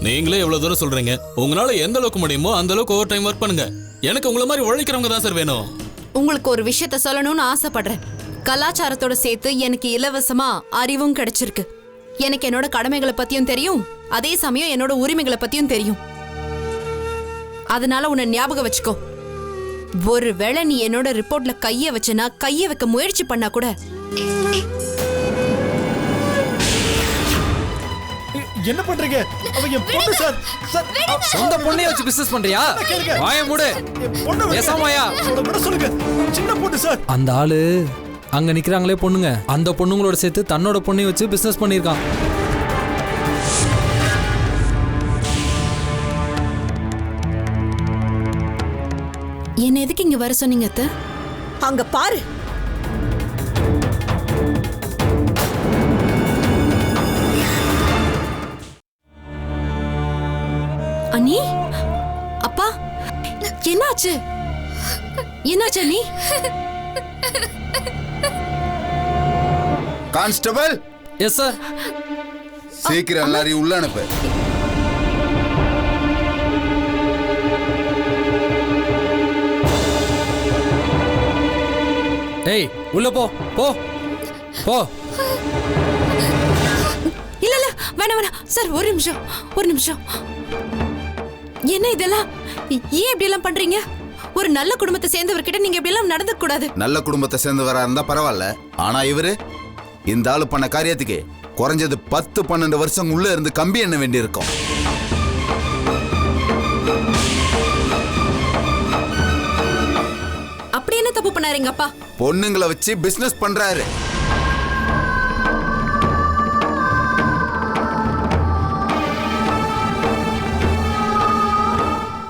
நீங்களே எவ்வளவு தூரம் சொல்றீங்க, உங்களால எந்த அளவுக்கு முடியுமோ அந்த அளவுக்கு ஓவர் டைம் ஒர்க் பண்ணுங்க. எனக்கு உங்களை மாதிரி உழைக்கிறவங்க தான் சார் வேணும். உங்களுக்கு ஒரு விஷயத்த சொல்லணும்னு ஆசைப்படுறேன். கலாச்சாரத்தோட சேர்த்து எனக்கு இலவசமா அறிவும் கிடைச்சிருக்கு. எனக்கு என்னோட கடமைகளை பத்தியும் தெரியும், அதே சமயம் என்னோட உரிமைகளை பத்தியும் தெரியும். அதனால உன்னை ஞாபகம் வச்சுக்கோ. ஒருவேளை நீ என்னோட ரிப்போர்ட்ல கைய வச்சனா, கைய வைக்க முயற்சி பண்ணா கூட என்ன பண்றீங்க? அவ என் பொண்ணு சார். சார் சொந்த பொண்ணைய வச்சு பிசினஸ் பண்றியா? வாய மூடு. ஏசாமாயா விட சொல்லுங்க. சின்ன பொண்ணு சார். அந்த ஆளு அங்க நிக்கிறாங்களே பொண்ணுங்க, அந்த பொண்ணுங்களோட சேர்த்து தன்னோட பொண்ணைய வச்சு பிசினஸ் பண்ணிருக்கான். என்ன எதுக்கு இங்க வர சொன்னீங்க அத்தை? அங்க பாரு. அண்ணி, அப்பா, என்னாச்சு? என்னாச்சு அண்ணி? கான்ஸ்டபிள். Yes sir. சீக்கிரம் எல்லாரையும் உள்ள அனுப்பு. ஏய், உள்ள போ போ போ. இல்ல இல்ல, வேணாம் வேணாம் சார். ஒரு நிமிஷம், ஒரு நிமிஷம். என்ன இதெல்லாம்? ஏன் இப்படி எல்லாம் பண்றீங்க? ஒரு நல்ல குடும்பத்தை சேர்ந்தவர்கிட்ட நீங்க இப்படி எல்லாம் நடந்துக்க கூடாது. நல்ல குடும்பத்தை சேர்ந்தவரா இருந்தா பரவாயில்ல, ஆனா இவரு இந்த ஆளு பண்ண காரியத்துக்கு குறைஞ்சது 10-12 வருஷம் உள்ள இருந்து கம்பி எண்ண வேண்டி இருக்கும். அப்படி என்ன தப்பு பண்ணாருங்க அப்பா? பொண்ணுங்களை வச்சு பிசினஸ் பண்றாரு.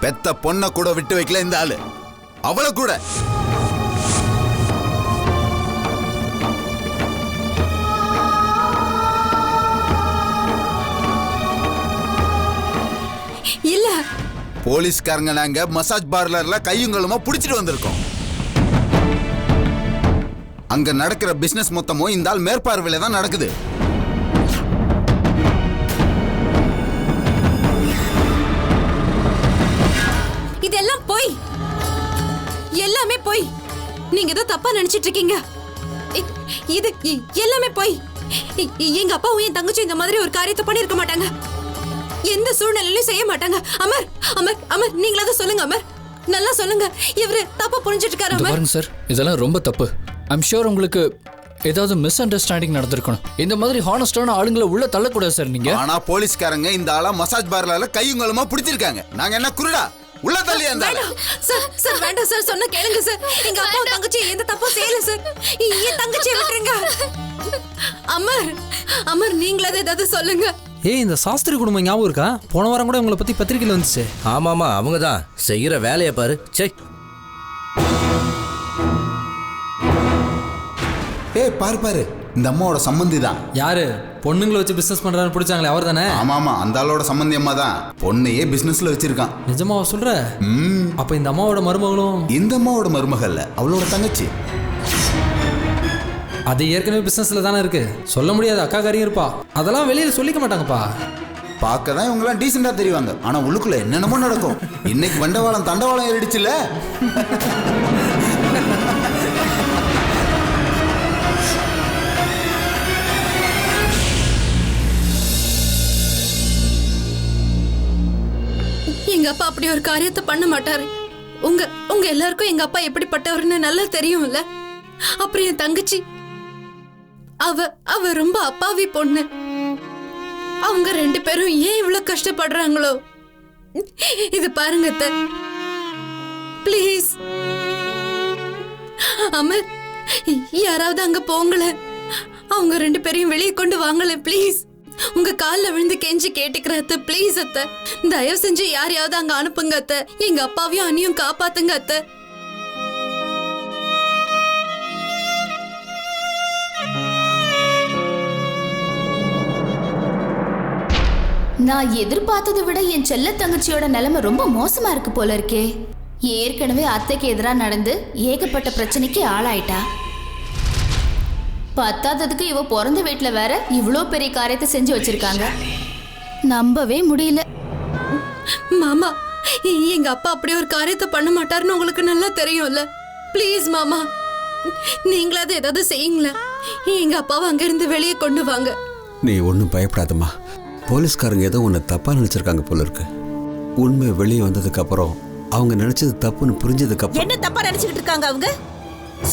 பெத்த பொண்ண கூட விட்டு வைக்கல இந்த ஆளு, அவளை கூட. இல்ல, போலீஸ்காரங்க நாங்க மசாஜ் பார்லர்ல கையுங்களுமா புடிச்சிட்டு வந்திருக்கோம். அங்க நடக்கிற பிசினஸ் மொத்தமும் இந்த ஆள் மேற்பார்வையில தான் நடக்குது. இதெல்லாம் போய், எல்லாமே போய். நீங்க ஏதோ தப்பா நினைச்சிட்டு இருக்கீங்க. இது எல்லாமே போய். எங்க அப்பாவும் என் தங்கச்சி இந்த மாதிரி ஒரு காரியத்தை பண்ணிருக்க மாட்டாங்க. எந்த சூழ்நிலையிலும் செய்ய மாட்டாங்க. அமர், அமர், அமர், நீங்களாவது சொல்லுங்க அமர். நல்லா சொல்லுங்க. இவரு தப்பா புரிஞ்சிட்டு இருக்காரு அமர். பாருங்க சார், இதெல்லாம் ரொம்ப தப்பு. ஐம் ஷூர் உங்களுக்கு ஏதாவது மிஸ் அண்டர்ஸ்டாண்டிங் நடந்திருக்கணும். இந்த மாதிரி ஹானஸ்டான ஆளுங்களை உள்ள தள்ளக்கூடாது சார் நீங்க. ஆனா போலீஸ்காரங்க இந்த ஆளா மசாஜ் பார்லர்ல கையுங்களுமா பிடிச்சிருக்காங்க. நாங்க என்ன குருடா? உள்ள தள்ளி அந்த சார். சார் வேண்டாம் சார், சொன்ன கேளுங்க சார். எங்க அப்பா தங்கச்சி எந்த தப்பும் செய்யல சார். என் தங்கச்சியை விட்டுருங்க. அமர், அமர், நீங்களாவது ஏதாவது சொல்லுங்க. ஏய், இந்த சாஸ்திரி குடும்பம் ஞாபகம் இருக்கா? போன வாரம் கூட உங்களை பத்தி பத்திரிக்கையில் வந்துச்சு. ஆமாமா, அவங்க தான் செய்யற வேலையை பாரு. சே, ஏய் பாரு பாரு, இந்த அம்மாவோட சம்பந்தி தான். யாரு? பொண்ணுங்களை வச்சு பிசினஸ் பண்றான்னு பிடிச்சாங்களே அவர் தானே? ஆமாமா, அந்த ஆளோட சம்பந்தி அம்மா தான். பொண்ணையே பிசினஸ்ல வச்சிருக்கான். நிஜமாவா சொல்ற? அப்ப இந்த அம்மாவோட மருமகளும்? இந்த அம்மாவோட மருமகள்ல, அவளோட தங்கச்சி. அது ஏற்கனவே பிசினஸ்ல தானே இருக்கு. சொல்ல முடியாது, அக்கா காரியம் இருப்பா. அதெல்லாம் வெளியில சொல்லிக்க மாட்டாங்கப்பா. பார்க்க தான் இவங்கெல்லாம் டீசெண்டா தெரிவாங்க, ஆனா உள்ளுக்குள்ள என்னென்னமோ நடக்கும். இன்னைக்கு வண்டவாளம் தண்டவாளம் ஏறிடுச்சுல. எங்க அப்பா அப்படி ஒரு காரியத்தை பண்ண மாட்டாரு. உங்க எல்லாருக்கும் எங்க அப்பா எப்படிப்பட்டவர்னு நல்லா தெரியும்ல. அப்புறம் என் தங்கச்சி, அவ ரொம்ப அப்பாவி பொண்ணு. அவங்க 2 பேரும் ஏன் இவ்வளவு கஷ்டப்படுறாங்களோ? இது பாருங்க அத்தை, ப்ளீஸ் அமர், யாராவது அங்க போங்களே. அவங்க 2 பேரையும் வெளியே கொண்டு வாங்களே ப்ளீஸ். உங்க கால்ல விழுந்து கெஞ்சி கேட்டுக்கிற அத்தை, ப்ளீஸ் அத்தை, தயவு செஞ்சு யாரையாவது அங்க அனுப்புங்க அத்தை. எங்க அப்பாவையும் அண்ணியும் காப்பாத்துங்க அத்தை. நான் எதிர்பார்த்ததை விட என் செல்ல தங்கச்சியோட நிலைமை ரொம்ப மோசமா இருக்கு போல இருக்கே. ஏற்கனவே அத்தைக்கு எதிராக நடந்து ஏகப்பட்ட பிரச்சனைக்கு ஆளாயிட்டா. பத்தாததுக்கு இவ பிறந்த வீட்டுல வேற இவ்ளோ பெரிய காரியத்தை செஞ்சு வச்சிருக்காங்க. நம்பவே முடியல. மாமா, எங்க அப்பா அப்படி ஒரு காரியத்தை பண்ண மாட்டாருன்னு உங்களுக்கு நல்லா தெரியும்ல. ப்ளீஸ் மாமா, நீங்களாவது ஏதாவது செய்யுங்களேன். எங்க அப்பாவை அங்கிருந்து வெளியே கொண்டு வாங்க. நீ ஒன்றும் பயப்படாதம்மா. போலீஸ்காரங்க ஏதோ உன்னை தப்பா நினைச்சிருக்காங்க போல இருக்கு. உண்மை வெளியே வந்ததுக்கு அப்புறம் அவங்க நினைச்சது தப்புன்னு புரிஞ்சதுக்கு அப்புறம் என்ன தப்பா நினைச்சுக்கிட்டு இருக்காங்க அவங்க?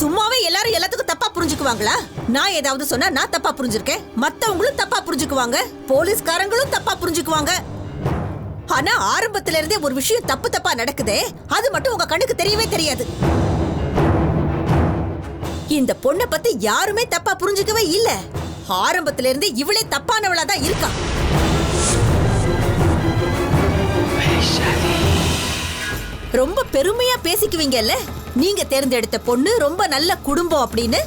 சும்மாவே எல்லாரும் எல்லாத்துக்கும் தப்பா புரிஞ்சுக்குவாங்களா? நான் ஏதாவது சொன்னா நான் தப்பா புரிஞ்சிருக்கேன், மத்தவங்களும் தப்பா புரிஞ்சுக்குவாங்க, போலீஸ்காரங்களும் தப்பா புரிஞ்சுக்குவாங்க. ஆனா ஆரம்பத்துல இருந்தே ஒரு விஷயம் தப்பு தப்பா நடக்குதே, அது மட்டும் உங்க கண்ணுக்கு தெரியவே தெரியாது. இந்த பொண்ணை பத்தி யாருமே தப்பா புரிஞ்சுக்கவே இல்ல. ஆரம்பத்துல இருந்தே இவளே தப்பானவளா தான் இருக்கா. ரொம்ப பெருமையா பேசிக்குவீங்கல்ல, நீங்க தேர்ந்தெடுத்த பொண்ணு ரொம்ப நல்ல குடும்பம் அப்படின்னு.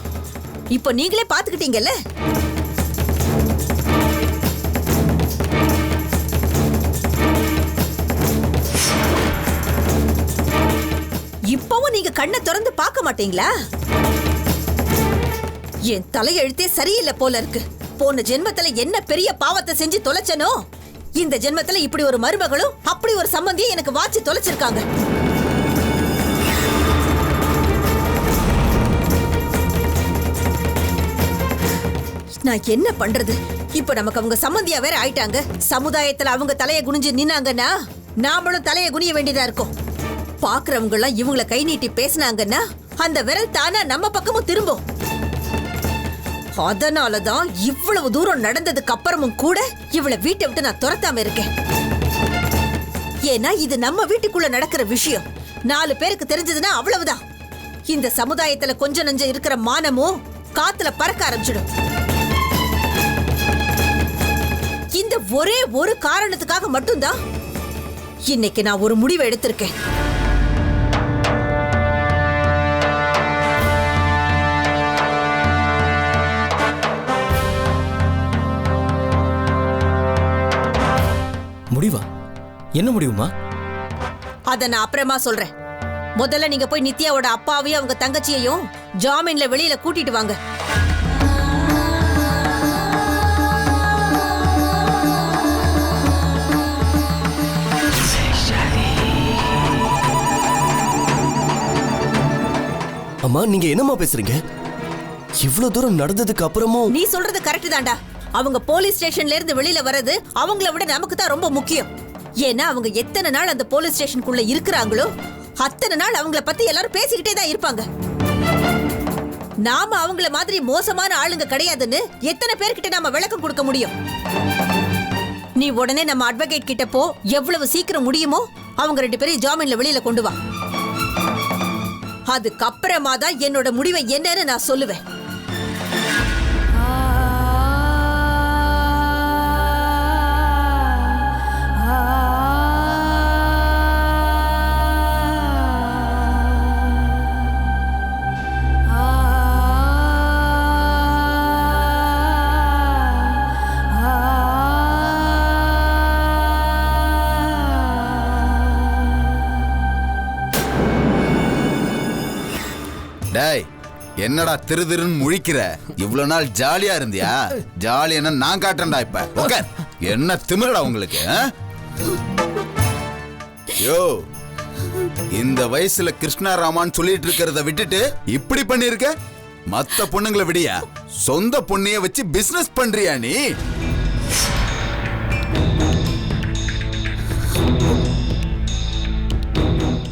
இப்போ நீங்களே பாத்துக்கிட்டீங்கல்ல. இப்பவும் நீங்க கண்ணை திறந்து பார்க்க மாட்டீங்களா? என் தலையெழுத்தே சரியில்லை போல இருக்கு. போன ஜென்மத்துல என்ன பெரிய பாவத்தை செஞ்சு தொலைச்சனோ, இந்த ஜென்மத்துல இப்படி ஒரு மருமகளும் அப்படி ஒரு சம்பந்தியும் எனக்கு வாச்சி தொலைச்சிருக்காங்க. நான் என்ன பண்றது? இப்ப நமக்கு அவங்க சம்பந்தியா வேற ஆயிட்டாங்க. சமுதாயத்துல அவங்க தலைய குனிஞ்சு நின்னாங்கன்னா நாமளும் தலைய குனிய வேண்டியதா இருக்கும். பாக்குறவங்க எல்லாம் இவங்கள கை நீட்டி பேசினாங்கன்னா அந்த விரல் தானா நம்ம பக்கமும் திரும்பும். அதனாலதான் இவ்வளவு தூரம் நடந்ததுக்கு அப்புறமும் கூட இவளை வீட்டை விட்டு நான் துரத்தாம இருக்கேன். ஏன்னா இது நம்ம வீட்டுக்குள்ள நடக்கிற விஷயம். 4 பேருக்கு தெரிஞ்சதுன்னா அவ்வளவுதான். இந்த சமுதாயத்துல கொஞ்சம் நஞ்சம் இருக்கிற மானமும் காத்துல பறக்க ஆரம்பிச்சிடும். இந்த ஒரே ஒரு காரணத்துக்காக மட்டும்தான் இன்னைக்கு நான் ஒரு முடிவை எடுத்திருக்கேன். முடிவா? என்ன முடிவுமா? அத நான் அப்புறமா சொல்றேன். முதல்ல நீங்க போய் நித்யாவோட அப்பாவையும் அவங்க தங்கச்சியையும் ஜாமீன்ல வெளியில கூட்டிட்டு வாங்க. அம்மா, நீங்க என்னம்மா பேசுறீங்க? இவ்வளவு தூரம் நடந்ததுக்கு அப்புறமும் நீ சொல்றது கரெக்ட் தான்டா. அவங்க போலீஸ் ஸ்டேஷன்ல இருந்து வெளியில வர்றது அவங்கள விட நமக்கு தான் ரொம்ப முக்கியம். ஏன்னா அவங்க எத்தனை நாள் அந்த போலீஸ் ஸ்டேஷனுக்குள்ள இருக்கிறாங்களோ அத்தனை நாள் அவங்கள பத்தி எல்லாரும் பேசிக்கிட்டே தான் இருப்பாங்க. நாம அவங்கள மாதிரி மோசமான ஆளுங்க கிடையாதுன்னு எத்தனை பேர்கிட்ட நாம விளக்கம் கொடுக்க முடியும்? நீ உடனே நம்ம அட்வொகேட் கிட்ட போ. எவ்வளவு சீக்கிரம் முடியுமோ அவங்க 2 பேரையும் ஜாமீன்ல வெளியில கொண்டு வா. அதுக்கப்புறமா தான் என்னோட முடிவை என்னன்னு நான் சொல்லுவேன். டேய், என்னடா திருதிருன்னு முழிக்கிற? இவ்வளவு நாள் ஜாலியா இருந்தியா? ஜாலியா நான் காட்டுறேன்டா இப்ப. ஓகே, என்ன திமிரடா உங்களுக்கு? யோ, இந்த வயசுல கிருஷ்ணாராமான்னு சொல்லிட்டு இருக்கிறத விட்டுட்டு இப்படி பண்ணிருக்க? மத்த பொண்ணுங்களை விடியா சொந்த பொண்ணைய வச்சு பிசினஸ் பண்றியா நீ?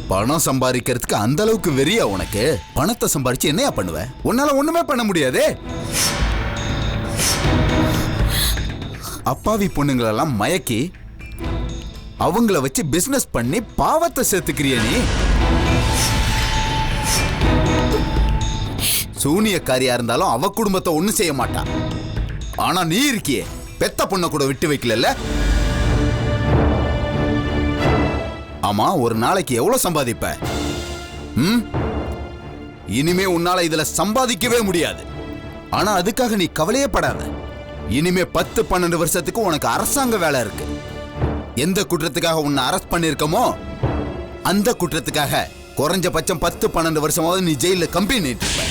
பணம் சம்பாதிக்கிறதுக்கு அந்த அளவுக்கு வெறியா உனக்கு? பணத்தை சம்பாதிச்சு என்னையா பண்ணுவ? உன்னால ஒண்ணுமே பண்ண முடியாதே. அப்பாவி பொண்ணுங்களெல்லாம் மயக்கி அவங்கள வச்சு பிசினஸ் பண்ணி பாவத்தை சேர்த்துக்கிறிய நீ. சூனியக்காரியா இருந்தாலும் அவ குடும்பத்தை ஒண்ணும் செய்ய மாட்டான். ஆனா நீ இருக்கியே, பெத்த பொண்ணை கூட விட்டு வைக்கல. ஆமா, ஒரு நாளைக்கு எவ்வளவு சம்பாதிப்ப? இனிமே உன்னால இதுல சம்பாதிக்கவே முடியாது. ஆனா அதுக்காக நீ கவலையே படாத. இனிமே 10-12 வருஷத்துக்கு உனக்கு அரசாங்க வேலை இருக்கு. எந்த குற்றத்துக்காக உன்னை அரெஸ்ட் பண்ணிருக்கமோ அந்த குற்றத்துக்காக குறைஞ்சபட்சம் 10-12 வருஷமாவது நீ ஜெயில கம்பி நீட்டிருப்ப.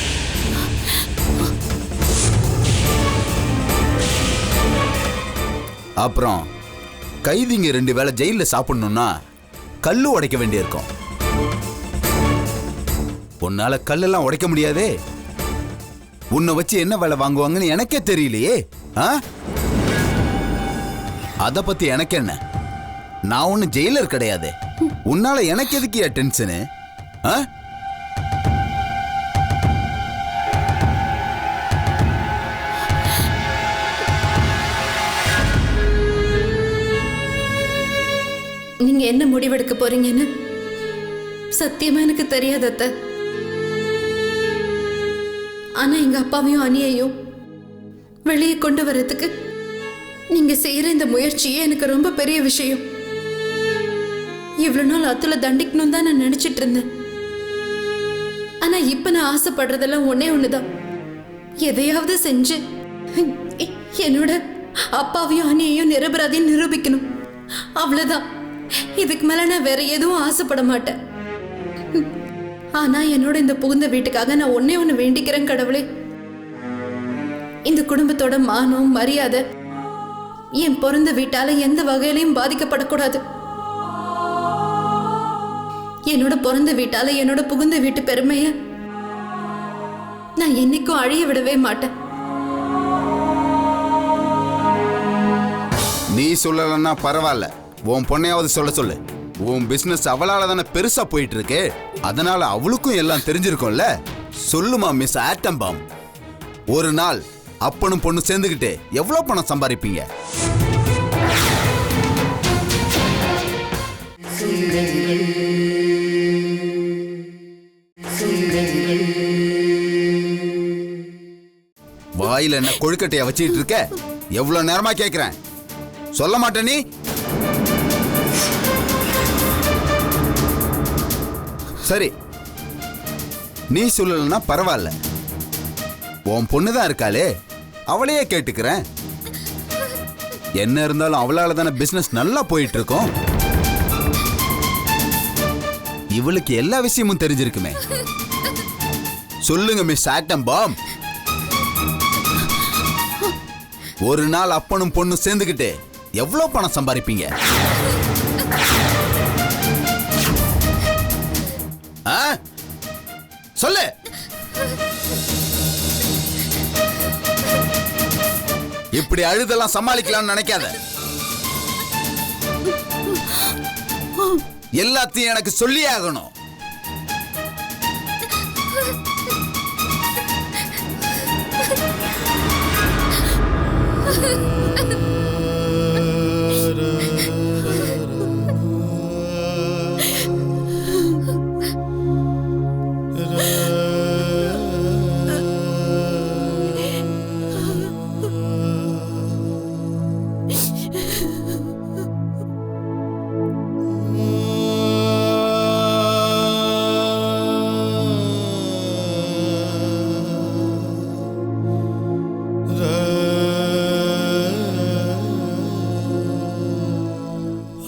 அப்புறம் கைதிங்க 2 வேளை ஜெயில சாப்பிடணும்னா கல்லு உடைக்க வேண்டியிருக்கும். உன்னால கல்லெல்லாம் உடைக்க முடியாதே. உன்னை வச்சு என்ன வேலை வாங்குவாங்கன்னு எனக்கே தெரியலையே. அத பத்தி எனக்கு என்ன? நான் ஒண்ணு ஜெயிலர் கிடையாது. உன்னால எனக்கு எதுக்கு டென்ஷனு? நீங்க என்ன முடிவெடுக்க போறீங்கன்னு சத்தியமா எனக்கு தெரியாது அத்தை. ஆனா எங்க அப்பாவையும் அண்ணியையும் வெளியே கொண்டு வர்றதுக்கு நீங்க செய்யற இந்த முயற்சியே எனக்கு ரொம்ப பெரிய விஷயம். இவ்வளவு நாள் அத்துல தண்டிக்கணும் தான் நான் நினைச்சிட்டு இருந்தேன். ஆனா இப்ப நான் ஆசைப்படுறதெல்லாம் ஒன்னே ஒண்ணுதான், எதையாவது செஞ்சு என்னோட அப்பாவையும் அண்ணியையும் நிரபராதியும் நிரூபிக்கணும். அவ்வளவுதான். இதுக்கு மேல நான் வேற எதுவும் ஆசைப்பட மாட்டேன். ஆனா என்னோட இந்த புகுந்த வீட்டுக்காக நான் ஒன்னே ஒண்ணு வேண்டிக்கிறேன் கடவுளே, இந்த குடும்பத்தோட மானம் மரியாதை என் பிறந்த வீட்டால எந்த வகையிலையும் பாதிக்கப்படக்கூடாது. என்னோட பிறந்த வீட்டால என்னோட புகுந்த வீட்டு பெருமைய நான் என்னைக்கும் அழிய விடவே மாட்டேன். நீ சொல்லலன்னா பரவாயில்ல, உன் பொண்ணையாவது சொல்ல சொல்லு. உன் பிசினஸ் அவளால தானே பெருசா போயிட்டு இருக்கு. அதனால அவளுக்கும் எல்லாம் தெரிஞ்சிருக்கும்ல. சொல்லுமா மிஸ் ஆட்டம் பாம், ஒரு நாள் அப்பனும் பொண்ணு சேர்ந்துக்கிட்டு எவ்வளவு பணம் சம்பாதிப்பீங்க? வாயில என்ன கொழுக்கட்டையா வச்சிட்டு இருக்க? எவ்வளவு நேரமா கேக்குறேன், சொல்ல மாட்டே நீ? சரி, நீ சொல்லலன்னா பரவாயில்ல. உன் பொண்ணுதான் இருக்காளே, அவளையே கேட்டுக்கிறேன். என்ன இருந்தாலும் அவளால தானே பிசினஸ் நல்லா போயிட்டு இருக்கும். இவளுக்கு எல்லா விஷயமும் தெரிஞ்சிருக்குமே. சொல்லுங்க மிஸ் ஆட்டம் பாம், ஒரு நாள் அப்பனும் பொண்ணும் சேர்ந்துக்கிட்டு எவ்வளவு பணம் சம்பாதிப்பீங்க? சொல்லு. இப்படி அழுதெல்லாம் சமாளிக்கலாம்னு நினைக்காத. எல்லாத்தையும் எனக்கு சொல்லியே ஆகணும்.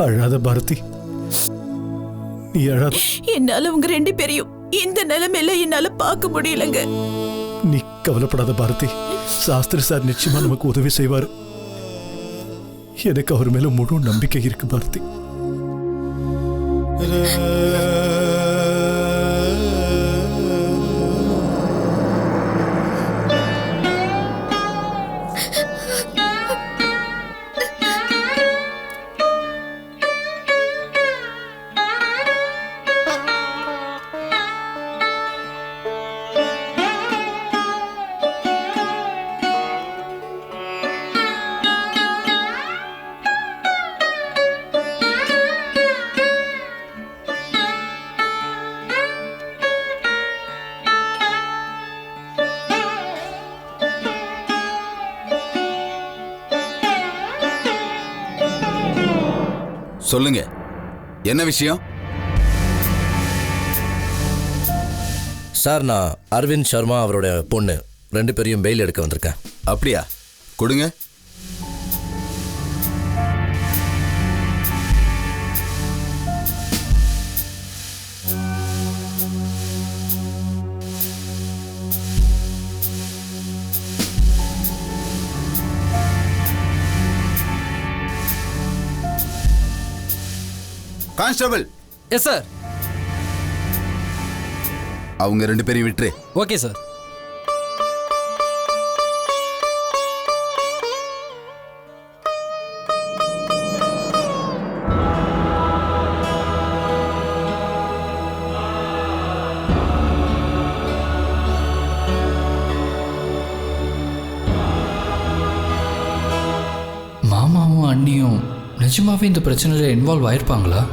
அழாத பாரதி, நீ அழாத. என்னால உங்க 2 பேரையும் இந்த நிலைமையில என்னால பார்க்க முடியலங்க. நீ கவலைப்படாத பாரதி, சாஸ்திரி சார் நிச்சயமா நமக்கு உதவி செய்வார். எனக்கு அவர் மேல முழு நம்பிக்கை இருக்கு பாரதி. சொல்லுங்க, என்ன விஷயம்? சார், நான் அரவிந்த் சர்மா அவரோட பொண்ணு 2 பேரையும் பெயில் எடுக்க வந்திருக்கேன். அப்படியா? கொடுங்க. கான்ஸ்டபிள். Yes sir. அவங்க 2 பேரையும் விட்டுரு. Okay sir. மாமாவும் அண்ணியும் நிஜமாவே இந்த பிரச்சனையில் இன்வால்வ் ஆயிருப்பாங்களா?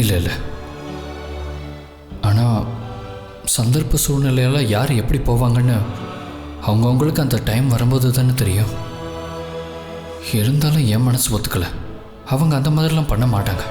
இல்லை. ஆனால் சந்தர்ப்ப சூழ்நிலையால் யார் எப்படி போவாங்கன்னு அவங்கவுங்களுக்கு அந்த டைம் வரும்போது தானே தெரியும். இருந்தாலும் என் மனசு ஒத்துக்கலை. அவங்க அந்த மாதிரிலாம் பண்ண மாட்டாங்க.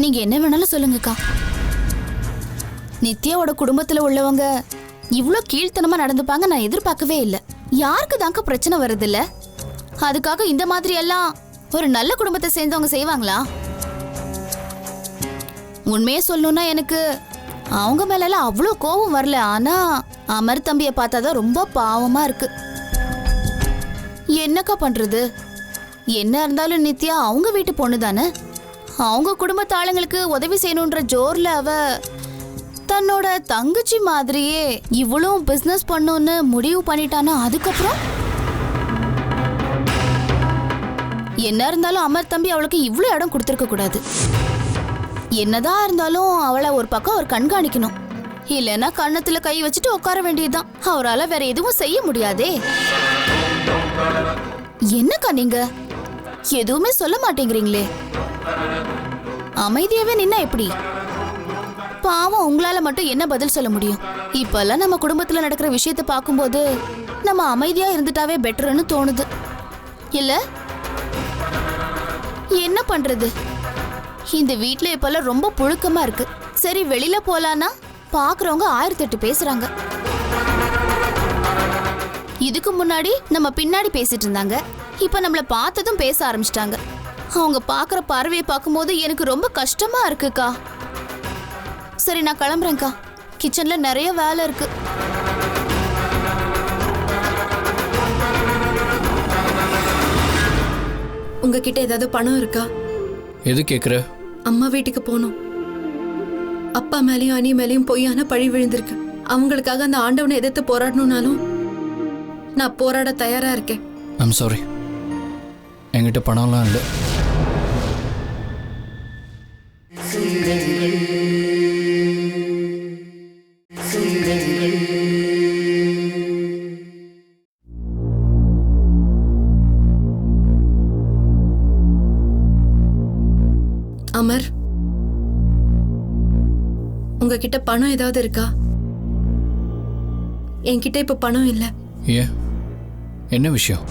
நீங்க என்ன வேணாலும் சொல்லுங்கக்கா. நித்யாவோட குடும்பத்துல உள்ளவங்க இவ்ளோ கீழ்த்தனமா நடந்துப்பாங்க நான் எதிர்பார்க்கவே இல்லை. யாருக்கு தாங்க பிரச்சனை வருது இல்ல? அதுக்காக இந்த மாதிரி எல்லாம் ஒரு நல்ல குடும்பத்தை சேர்ந்தவங்க செய்வாங்களா? உண்மையே சொல்லணும்னா எனக்கு அவங்க மேல எல்லாம் அவ்வளோ கோபம் வரல. ஆனா அமர் தம்பியை பார்த்தாதான் ரொம்ப பாவமா இருக்கு. என்னக்கா பண்றது? என்ன இருந்தாலும் நித்யா அவங்க வீட்டு பொண்ணு தானே. அவங்க குடும்பத்து ஆளுங்களுக்கு உதவி செய்யணுன்ற ஜோர்ல அவ தன்னோட தங்கச்சி மாதிரியே இவ்வளவு பிசினஸ் பண்ணுன்னு முடிவு பண்ணிட்டானா? அதுக்கப்புறம் என்ன இருந்தாலும் அமர் தம்பி அவளுக்கு இவ்வளவு இடம் கொடுத்துருக்க கூடாது. என்னதான் இருந்தாலும் அவளை ஒரு பக்கம் அவர் கண்காணிக்கணும். இல்லைன்னா கண்ணத்துல கை வச்சுட்டு உட்கார வேண்டியதுதான். அவரால் வேற எதுவும் செய்ய முடியாதே. என்னக்கா நீங்க எதுவுமே சொல்ல மாட்டேங்கிறீங்களே? அமைதியாவே நின்னா எப்படி? பாவம், உங்களால மட்டும் என்ன பதில் சொல்ல முடியும்? இப்பெல்லாம் நம்ம குடும்பத்துல நடக்கிற விஷயத்தை பார்க்கும்போது நம்ம அமைதியா இருந்துட்டாவே பெட்டர்னு தோணுது இல்ல? என்ன பண்றது? இந்த வீட்ல இப்பெல்லாம் ரொம்ப புழுக்கமா இருக்கு. சரி, வெளியில போலான்னா பாக்குறவங்க 1008 பேசுறாங்க. இதுக்கு முன்னாடி நம்ம பின்னாடி பேசிட்டு இருந்தாங்க. இப்ப நம்மள பார்த்ததும் பேச ஆரம்பிச்சிட்டாங்க. அவங்க பாக்குற பார்வையை பார்க்கும்போது எனக்கு ரொம்ப கஷ்டமா இருக்குக்கா. சரி, நான் கிளம்புறேன்க்கா. கிச்சன்ல நிறைய வேலை இருக்கு. உங்ககிட்ட ஏதாவது பணம் இருக்கா? எது கேட்குற? அம்மா வீட்டுக்கு போகணும். அப்பா மேலேயும் அனி மேலேயும் பொய்யான பழி விழுந்திருக்கு. அவங்களுக்காக அந்த ஆண்டவனை எதிர்த்து போராடணும்னாலும் நான் போராட தயாரா இருக்கேன். ஐம் சாரி, என்கிட்ட பணம்லாம் இல்லை. அமர், உங்ககிட்ட பணம் ஏதாவது இருக்கா? என்கிட்ட இப்ப பணம் இல்லை. ஏன், என்ன விஷயம்?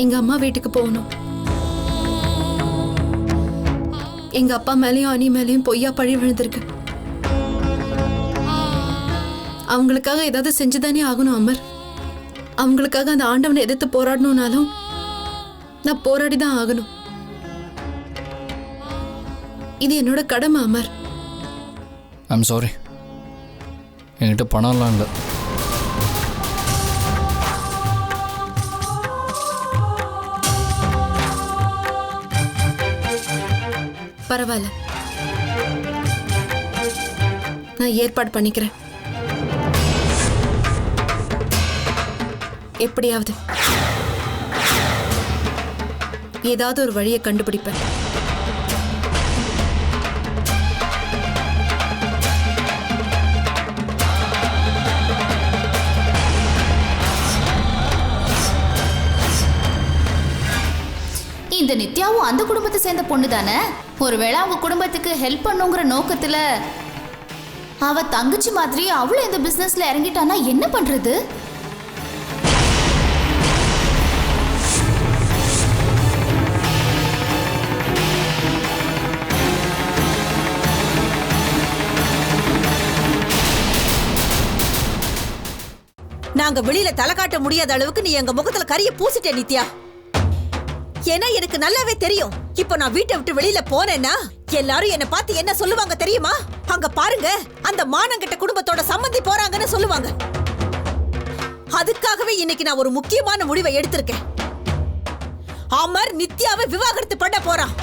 எங்க அம்மா வீட்டுக்கு போகணும். எங்க அப்பா மேலேயும் அனி மேலேயும் பொய்யா பழி விழுந்திருக்கு. அவங்களுக்காக ஏதாவது செஞ்சுதானே ஆகணும் அமர். அவங்களுக்காக அந்த ஆண்டவனை எதிர்த்து போராடணும்னாலும் நான் போராடிதான் ஆகணும். இது என்னோட கடமை அமர். ஐம் சாரி, என்கிட்ட பணம்லாம் இல்லை. பரவாயில்ல, நான் ஏற்பாடு பண்ணிக்கிறேன். எப்படியாவது ஏதாவது ஒரு வழியை கண்டுபிடிப்பேன். இந்த நித்யாவும் அந்த குடும்பத்தை சேர்ந்த பொண்ணு தானே. ஒருவேளை அவங்க குடும்பத்துக்கு ஹெல்ப் பண்ணுங்கிற நோக்கத்துல அவ தங்கச்சி மாதிரி அவளும் இந்த பிசினஸ்ல இறங்கிட்டானா என்ன பண்றது? நாங்க வெளியில தலை காட்ட முடியாத அளவுக்கு நீ எங்க முகத்துல கரிய பூசிட்ட நித்யா. ஏன்னா எனக்கு நல்லாவே தெரியும், இப்போ நான் வீட்டை விட்டு வெளியில போனேன்னா எல்லாரும் என்ன பார்த்து என்ன சொல்லுவாங்க தெரியுமா? அங்க பாருங்க, அந்த மானங்கெட்ட குடும்பத்தோட சம்மந்தி போறாங்கன்னு சொல்லுவாங்க. அதுக்காகவே இன்னைக்கு நான் ஒரு முக்கியமான முடிவை எடுத்திருக்கேன். அமர் நித்யாவை விவாகரத்து பண்ண போறான்.